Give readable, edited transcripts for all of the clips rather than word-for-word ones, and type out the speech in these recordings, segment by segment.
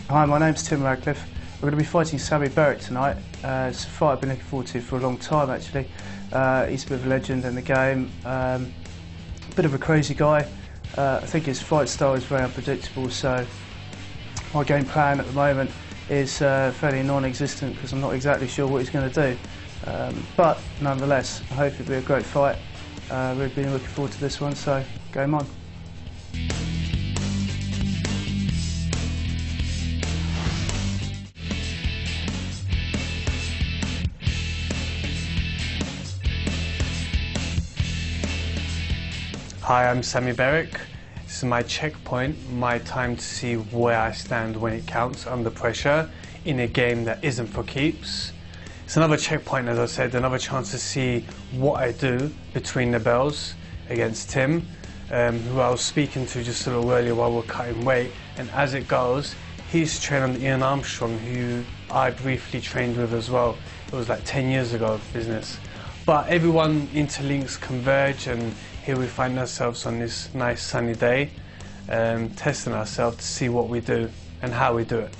Hi, my name's Tim Radcliffe. We're going to be fighting Sami Berik tonight. It's a fight I've been looking forward to for a long time, actually. He's a bit of a legend in the game, a bit of a crazy guy. I think his fight style is very unpredictable, so my game plan at the moment is fairly non-existent because I'm not exactly sure what he's going to do. But nonetheless, I hope it'll be a great fight. We've been looking forward to this one, so game on. Hi, I'm Sami Berik. This is my checkpoint, my time to see where I stand when it counts under pressure in a game that isn't for keeps. It's another checkpoint, as I said, another chance to see what I do between the bells against Tim, who I was speaking to just a little earlier while we're cutting weight. And as it goes, he's trained under Ian Armstrong, who I briefly trained with as well. It was like 10 years ago of business. But everyone interlinks, converge, and here we find ourselves on this nice sunny day, testing ourselves to see what we do and how we do it.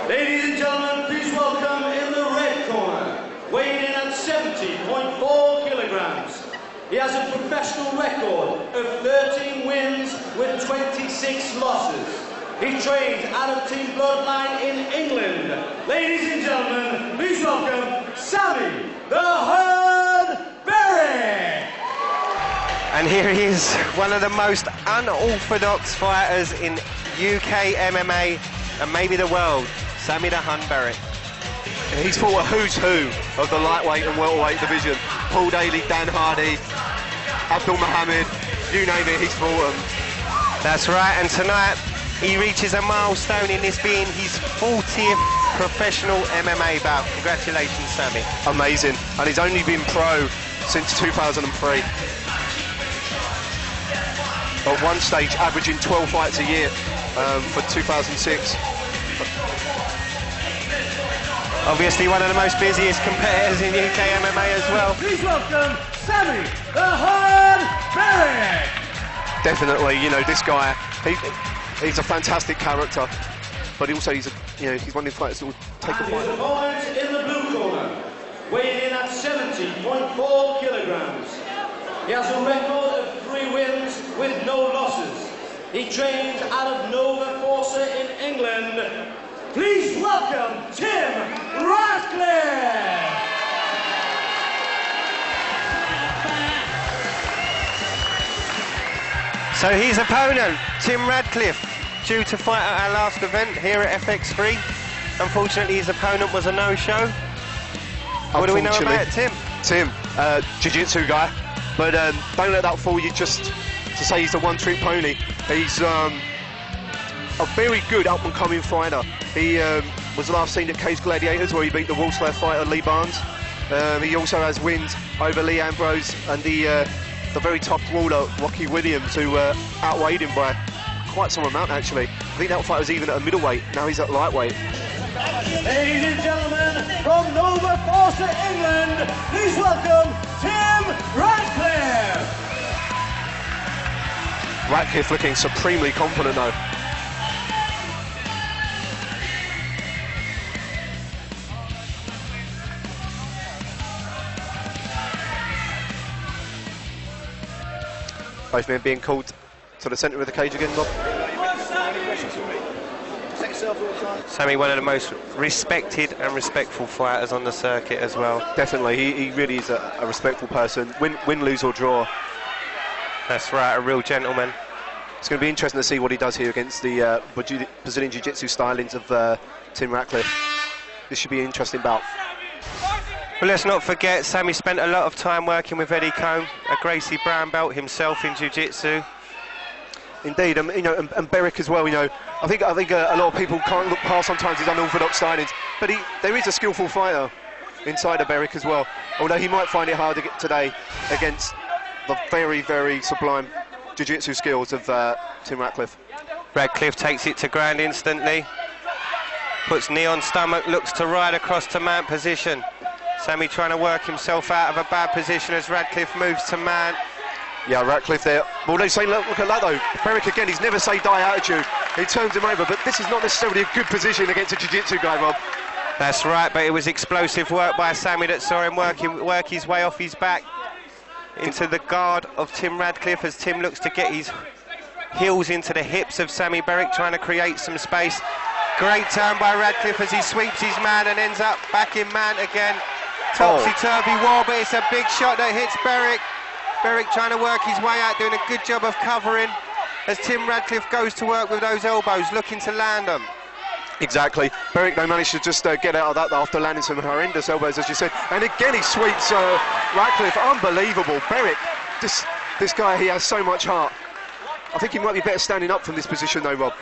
Ladies and gentlemen, please welcome in the red corner, weighing in at 70.4 kilograms. He has a professional record of 13 wins with 26 losses. He trains out of Team Bloodline in England. Ladies and gentlemen, please welcome Sami the Herd Berik. And here he is, one of the most unorthodox fighters in UK MMA and maybe the world, Sami the Hun Berik. And he's fought a who's who of the lightweight and welterweight division. Paul Daly, Dan Hardy, Abdul Muhammad, you name it, he's fought them. That's right, and tonight he reaches a milestone in this being his 40th professional MMA bout. Congratulations, Sami. Amazing, and he's only been pro since 2003. At one stage, averaging 12 fights a year for 2006. Obviously one of the most busiest competitors in UK MMA as well. Please welcome Sami the Herd Berik. Definitely, you know, this guy, he's a fantastic character, but also he's one of the fighters that will take a fight. His opponent in the blue corner, weighing in at 70.4 kilograms. He has a record of 3 wins with no losses. He trains out of Nova Forza in England. Please welcome Tim Radcliffe. So his opponent, Tim Radcliffe, due to fight at our last event here at FX3. Unfortunately, his opponent was a no-show. What do we know about Tim? Tim, jiu-jitsu guy, but don't let that fool you just to say he's a one-trick pony. He's a very good up-and-coming fighter. He was last seen at Cage Gladiators, where he beat the Walsall fighter Lee Barnes. He also has wins over Lee Ambrose and the very top brawler Rocky Williams, who outweighed him by quite some amount, actually. I think that fight was even at a middleweight. Now he's at lightweight. Ladies and gentlemen, from Nova Forza, England, please welcome Tim Radcliffe. Radcliffe looking supremely confident, though. Both men being called to the centre of the cage again, Bob. Sami, one of the most respected and respectful fighters on the circuit as well. Definitely, he really is a respectful person. Win, lose or draw. That's right, a real gentleman. It's going to be interesting to see what he does here against the Brazilian Jiu-Jitsu stylings of Tim Radcliffe. This should be an interesting bout. Well, let's not forget, Sami spent a lot of time working with Eddie Cohn, a Gracie Brown belt himself in Jiu-Jitsu. Indeed, and Berik as well. I think a lot of people can't look past sometimes his unorthodox stylings, but there is a skillful fighter inside of Berik as well. Although he might find it hard to get today against the very, very sublime jiu-jitsu skills of Tim Radcliffe. Radcliffe takes it to ground instantly, puts knee on stomach, looks to ride across to mount position. Sami trying to work himself out of a bad position as Radcliffe moves to man. Yeah, Radcliffe there. Well, they say, look at that though. Berik again, he's never say die attitude. He turns him over, but this is not necessarily a good position against a jiu-jitsu guy, Rob. That's right, but it was explosive work by Sami that saw him work his way off his back into the guard of Tim Radcliffe as Tim looks to get his heels into the hips of Sami Berik, trying to create some space. Great turn by Radcliffe as he sweeps his man and ends up back in man again. Topsy-turvy war, but it's a big shot that hits Berik. Berik trying to work his way out, doing a good job of covering as Tim Radcliffe goes to work with those elbows, looking to land them. Exactly. Berik, they managed to just get out of that after landing some horrendous elbows, as you said. And again, he sweeps Radcliffe. Unbelievable. Berik, this guy, he has so much heart. I think he might be better standing up from this position, though, Rob.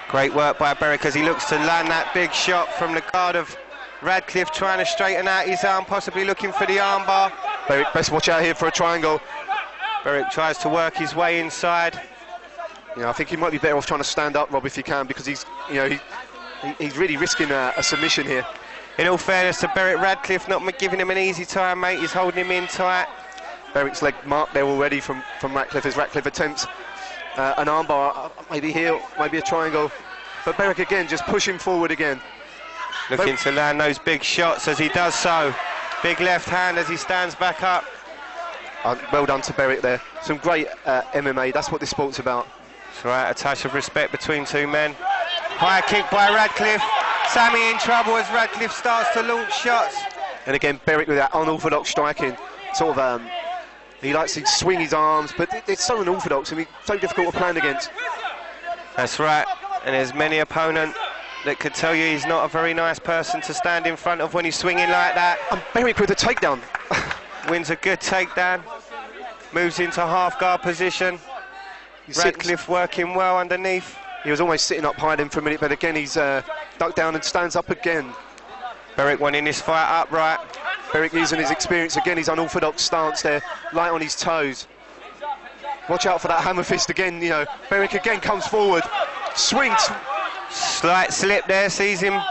Great work by Berik as he looks to land that big shot from the guard of Radcliffe, trying to straighten out his arm, possibly looking for the armbar. Berik, best watch out here for a triangle. Berik tries to work his way inside. Yeah, I think he might be better off trying to stand up, Rob, if he can, because he's really risking a submission here. In all fairness to Berik, Radcliffe not giving him an easy time, mate. He's holding him in tight. Berik's leg marked there already from Radcliffe as Radcliffe attempts an armbar, maybe here, maybe a triangle. But Berik again, just pushing forward again. Looking to land those big shots as he does so. Big left hand as he stands back up. Well done to Berik there. Some great MMA, that's what this sport's about. That's right, a touch of respect between two men. High kick by Radcliffe. Sami in trouble as Radcliffe starts to launch shots. And again, Berik with that unorthodox striking. Sort of, he likes to swing his arms, but it's so unorthodox. I mean, so difficult to plan against. That's right, and there's many opponent that could tell you he's not a very nice person to stand in front of when he's swinging like that. And Berik with a takedown. Wins a good takedown. Moves into half guard position. Radcliffe working well underneath. He was almost sitting up hiding for a minute, but again he's ducked down and stands up again. Berik winning this fight upright. Berik using his experience again, his unorthodox stance there, light on his toes. Watch out for that hammer fist again, you know. Berik again comes forward, swings. Slight slip there, sees him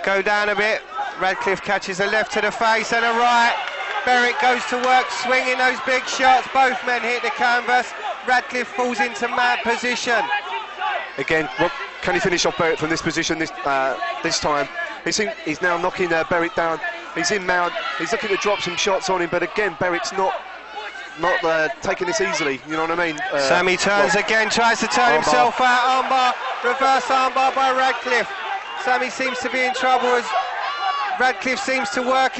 go down a bit. Radcliffe catches a left to the face and a right. Berik goes to work, swinging those big shots. Both men hit the canvas. Radcliffe falls into mad position. Again, can he finish off Berik from this position this time? He's now knocking Berik down. He's in mount. He's looking to drop some shots on him, but again, Berik's not taking this easily. You know what I mean? Sami turns again, tries to turn himself out. Armbar, reverse armbar by Radcliffe. Sami seems to be in trouble as Radcliffe seems to work.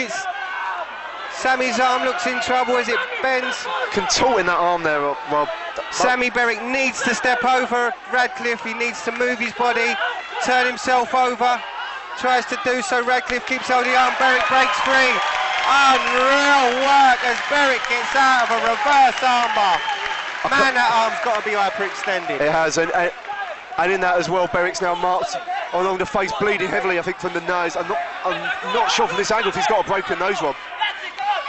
Sami's arm looks in trouble as it bends. Contorting that arm there, Rob. Sami Berik needs to step over Radcliffe. He needs to move his body, turn himself over. Tries to do so. Radcliffe keeps holding on. Berik breaks free. Unreal work as Berik gets out of a reverse armbar. Man, that arm's got to be hyperextended. It has, and in that as well, Berik's now marked along the face, bleeding heavily, I think, from the nose. I'm not sure from this angle if he's got a broken nose, Rob.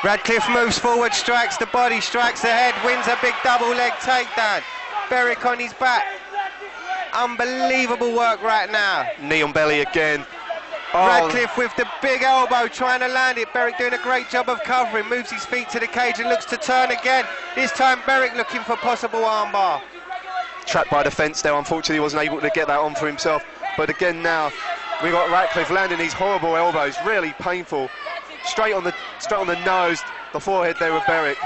Radcliffe moves forward, strikes the body, strikes the head, wins a big double leg takedown. Berik on his back. Unbelievable work right now. Knee on belly again. Radcliffe with the big elbow trying to land it. Berik doing a great job of covering, moves his feet to the cage and looks to turn again. This time Berik looking for possible armbar. Trapped by the fence there, unfortunately he wasn't able to get that on for himself. But again now, we've got Radcliffe landing these horrible elbows, really painful. Straight on the nose, the forehead there with Berik.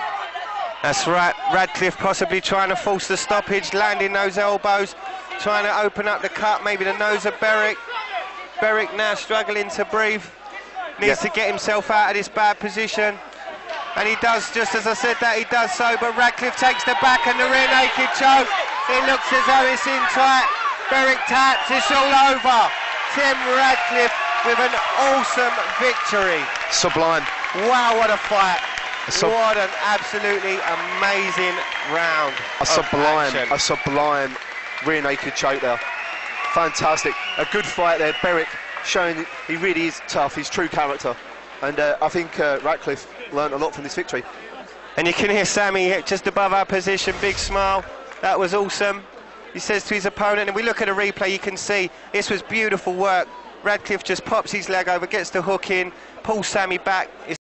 That's right, Radcliffe possibly trying to force the stoppage, landing those elbows, trying to open up the cut, maybe the nose of Berik. Berik now struggling to breathe, needs to get himself out of this bad position. And he does, just as I said that, he does so, but Radcliffe takes the back and the rear naked choke. It looks as though it's in tight. Berik taps, it's all over. Tim Radcliffe with an awesome victory. Sublime. Wow, what a fight. What an absolutely amazing round. A sublime rear naked choke there. Fantastic. A good fight there. Berik showing he really is tough, his true character. And I think Radcliffe learned a lot from this victory. And you can hear Sami just above our position, big smile. That was awesome. He says to his opponent, and we look at a replay, you can see this was beautiful work. Radcliffe just pops his leg over, gets the hook in, pulls Sami back.